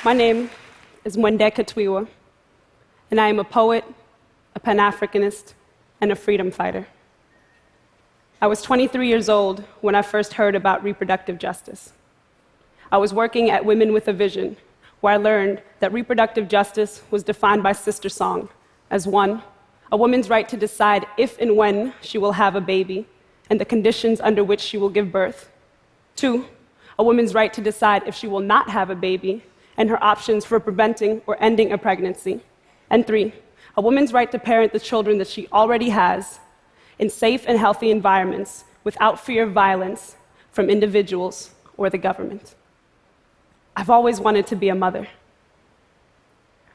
My name is Mwende Katwiwa, and I am a poet, a Pan-Africanist, and a freedom fighter. I was 23 years old when I first heard about reproductive justice. I was working at Women with a Vision, where I learned that reproductive justice was defined by Sister Song as 1, a woman's right to decide if and when she will have a baby and the conditions under which she will give birth. 2, a woman's right to decide if she will not have a baby and her options for preventing or ending a pregnancy. And 3, a woman's right to parent the children that she already has in safe and healthy environments without fear of violence from individuals or the government. I've always wanted to be a mother.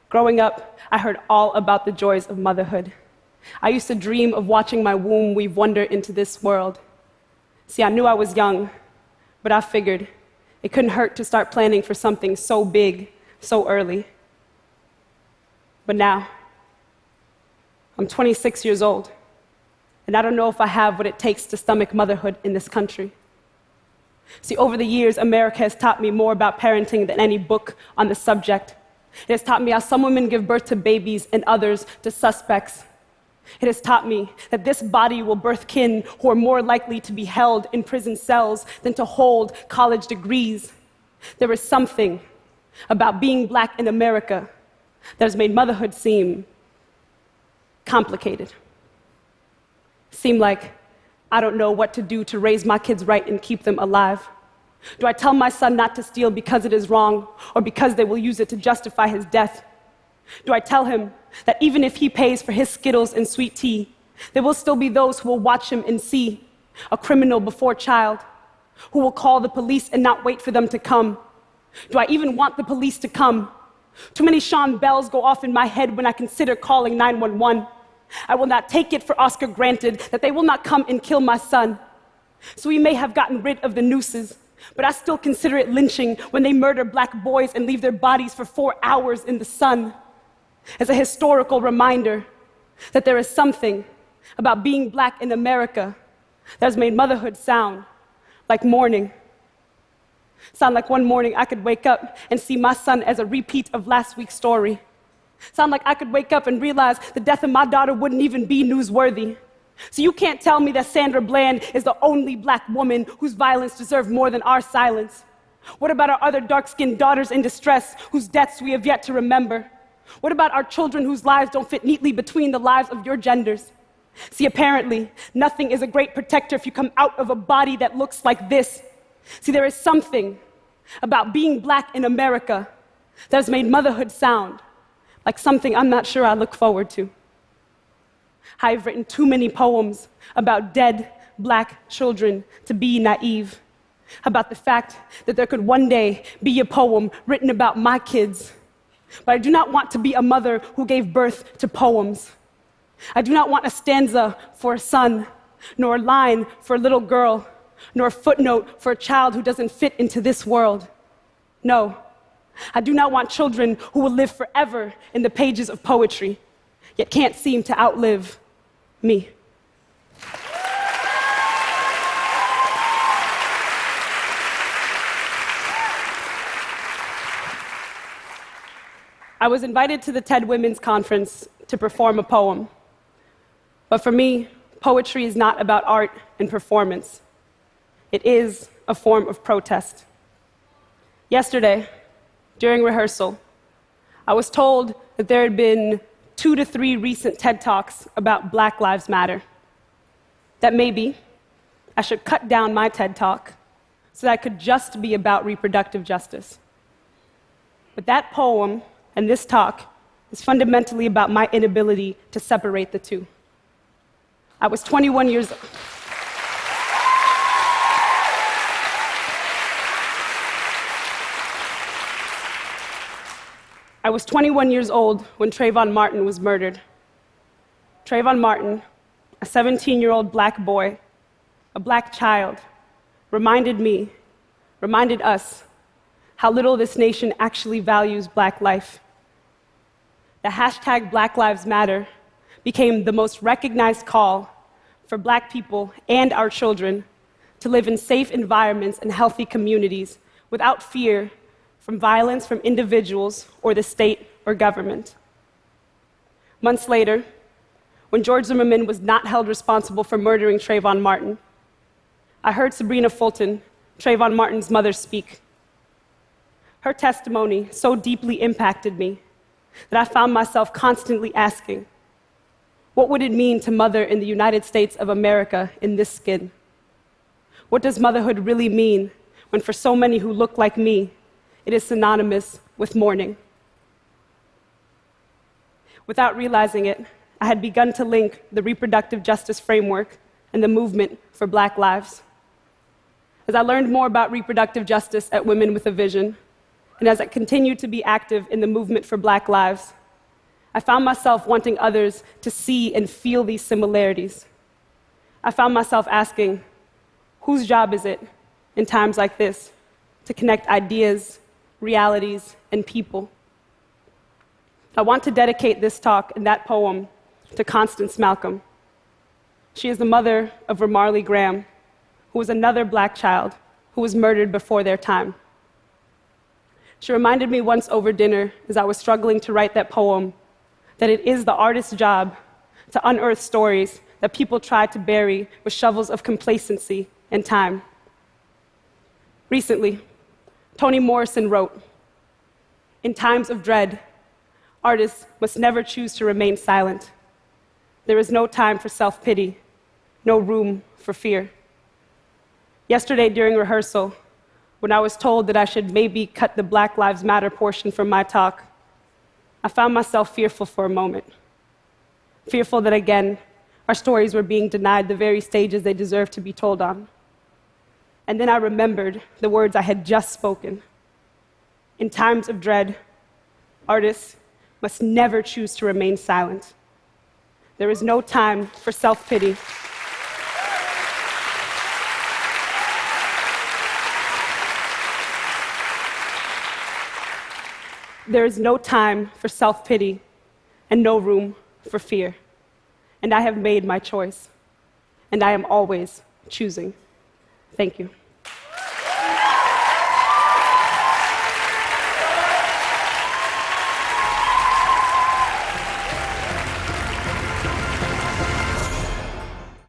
Growing up, I heard all about the joys of motherhood. I used to dream of watching my womb weave wonder into this world. See, I knew I was young, but I figured it couldn't hurt to start planning for something so big, so early. But now, I'm 26 years old, and I don't know if I have what it takes to stomach motherhood in this country. See, over the years, America has taught me more about parenting than any book on the subject. It has taught me how some women give birth to babies and others to suspects. It has taught me that this body will birth kin who are more likely to be held in prison cells than to hold college degrees. There is something about being Black in America that has made motherhood seem complicated. Seem like I don't know what to do to raise my kids right and keep them alive. Do I tell my son not to steal because it is wrong or because they will use it to justify his death? Do I tell him that even if he pays for his Skittles and sweet tea, there will still be those who will watch him and see a criminal before child, who will call the police and not wait for them to come? Do I even want the police to come? Too many Sean bells go off in my head when I consider calling 911. I will not take it for Oscar granted that they will not come and kill my son. So we may have gotten rid of the nooses, but I still consider it lynching when they murder Black boys and leave their bodies for 4 hours in the sun. As a historical reminder that there is something about being Black in America that has made motherhood sound like morning. Sound like one morning I could wake up and see my son as a repeat of last week's story. Sound like I could wake up and realize the death of my daughter wouldn't even be newsworthy. So you can't tell me that Sandra Bland is the only Black woman whose violence deserves more than our silence. What about our other dark-skinned daughters in distress whose deaths we have yet to remember? What about our children whose lives don't fit neatly between the lives of your genders? See, apparently, nothing is a great protector if you come out of a body that looks like this. See, there is something about being Black in America that has made motherhood sound like something I'm not sure I look forward to. I've written too many poems about dead Black children to be naive, about the fact that there could one day be a poem written about my kids. But I do not want to be a mother who gave birth to poems. I do not want a stanza for a son, nor a line for a little girl, nor a footnote for a child who doesn't fit into this world. No, I do not want children who will live forever in the pages of poetry, yet can't seem to outlive me. I was invited to the TED Women's Conference to perform a poem. But for me, poetry is not about art and performance. It is a form of protest. Yesterday, during rehearsal, I was told that there had been 2 to 3 recent TED Talks about Black Lives Matter. That maybe I should cut down my TED Talk so that it could just be about reproductive justice. But that poem and this talk is fundamentally about my inability to separate the two. I was 21 years old when Trayvon Martin was murdered. Trayvon Martin, a 17-year-old Black boy, a Black child, reminded us how little this nation actually values Black life. The hashtag Black Lives Matter became the most recognized call for Black people and our children to live in safe environments and healthy communities without fear from violence from individuals or the state or government. Months later, when George Zimmerman was not held responsible for murdering Trayvon Martin, I heard Sabrina Fulton, Trayvon Martin's mother, speak. Her testimony so deeply impacted me that I found myself constantly asking, what would it mean to mother in the United States of America in this skin? What does motherhood really mean when for so many who look like me, it is synonymous with mourning? Without realizing it, I had begun to link the reproductive justice framework and the movement for Black lives. As I learned more about reproductive justice at Women with a Vision, and as I continued to be active in the movement for Black lives, I found myself wanting others to see and feel these similarities. I found myself asking, whose job is it in times like this to connect ideas, realities, and people? I want to dedicate this talk and that poem to Constance Malcolm. She is the mother of Ramarley Graham, who was another Black child who was murdered before their time. She reminded me once over dinner, as I was struggling to write that poem, that it is the artist's job to unearth stories that people try to bury with shovels of complacency and time. Recently, Toni Morrison wrote, "In times of dread, artists must never choose to remain silent. There is no time for self-pity, no room for fear." Yesterday during rehearsal, when I was told that I should maybe cut the Black Lives Matter portion from my talk, I found myself fearful for a moment. Fearful that, again, our stories were being denied the very stages they deserve to be told on. And then I remembered the words I had just spoken. In times of dread, artists must never choose to remain silent. There is no time for self-pity. There is no time for self-pity and no room for fear. And I have made my choice, and I am always choosing. Thank you.